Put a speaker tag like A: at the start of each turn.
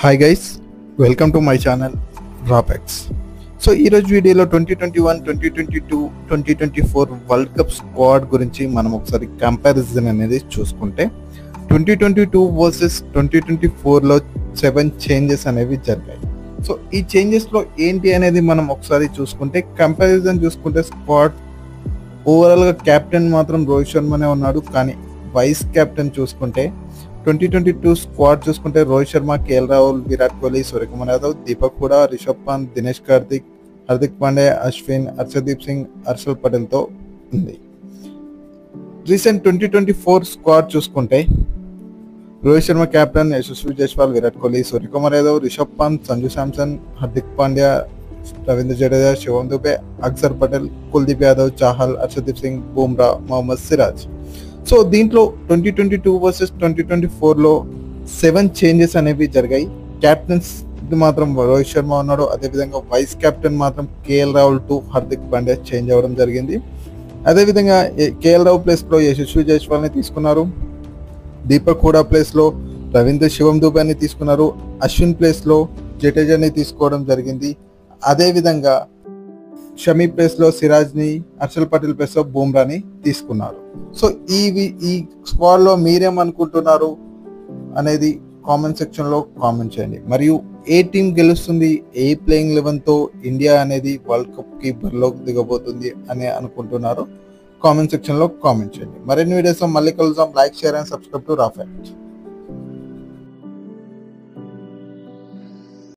A: Hi guys, welcome to my channel Rapex. So ఈరోజు వీడియోలో 2021, 2022, 2024 world cup squad గురించి మనం ఒకసారి కంపారిజన్ అనేది చూసుకుంటే 2022 వర్సెస్ 2024లో 7 చేంజెస్ అనేవి జరిగాయి. సో ఈ చేంజెస్లో ఏంటి అనేది మనం ఒకసారి చూసుకుంటే కంపారిజన్ చూసుకుంటే స్క్వాడ్ ఓవరాల్గా కెప్టెన్ మాత్రం రోహిత్ శర్మనే ఉన్నాడు. కానీ వైస్ కెప్టెన్ చూసుకుంటే 2022 స్క్వాడ్ చూసుకుంటే రోహిత్ శర్మ, కేఎల్ రాహుల్, విరాట్ కోహ్లీ, సూర్యకుమార్ యాదవ్, దీపక్ హుడా, రిషబ్ పంత్, దినేష్ కార్తిక్, హార్దిక్ పాండ్యా, అశ్విన్, హర్షదీప్ సింగ్, హర్షల్ పటేల్తో ఉంది. రీసెంట్ 2024 స్క్వాడ్ చూసుకుంటే రోహిత్ శర్మ కెప్టెన్, యశస్వి జైస్వాల్, విరాట్ కోహ్లీ, సూర్యకుమార్ యాదవ్, రిషబ్ పంత్, సంజు శాంసన్, హార్దిక్ పాండ్యా, రవీంద్ర జడేజా, శివం దుబే, అక్షర్ పటేల్, కుల్దీప్ యాదవ్, చాహల్, హర్షదీప్ సింగ్, బుమ్రా, మొహమ్మద్ సిరాజ్. సో దీంట్లో 2022 వర్సెస్ 2024లో 7 చేంజెస్ అనేవి జరిగాయి. కెప్టెన్స్ మాత్రం రోహిత్ శర్మ ఉన్నాడు. అదేవిధంగా వైస్ కెప్టెన్ మాత్రం KL Rahul to Hardik Pandya change అవ్వడం జరిగింది. అదేవిధంగా కేఎల్ రాహుల్ ప్లేస్లో యశస్వి జైస్వాల్ని తీసుకున్నారు. దీపక్ హుడా ప్లేస్లో రవీంద్ర శివం దుబేని తీసుకున్నారు. అశ్విన్ ప్లేస్లో జడేజాని తీసుకోవడం జరిగింది. అదేవిధంగా షమీ ప్లేస్లో సిరాజ్ని, హర్షల్ పటేల్ ప్లేస్లో బుమ్రాని తీసుకున్నారు. సో ఈ స్క్వాడ్లో మీరేమనుకుంటున్నారు అనేది కామెంట్ సెక్షన్లో కామెంట్ చేయండి. మరియు ఏ టీం గెలుస్తుంది, ఏ ప్లేయింగ్ 11తో ఇండియా అనేది వరల్డ్ కప్కి బరిలోకి దిగబోతుంది అని అనుకుంటున్నారు కామెంట్ సెక్షన్లో కామెంట్ చేయండి. మరిన్ని వీడియోస్ మళ్ళీ కలుద్దాం. Like, share and subscribe to రాఫెక్ట్.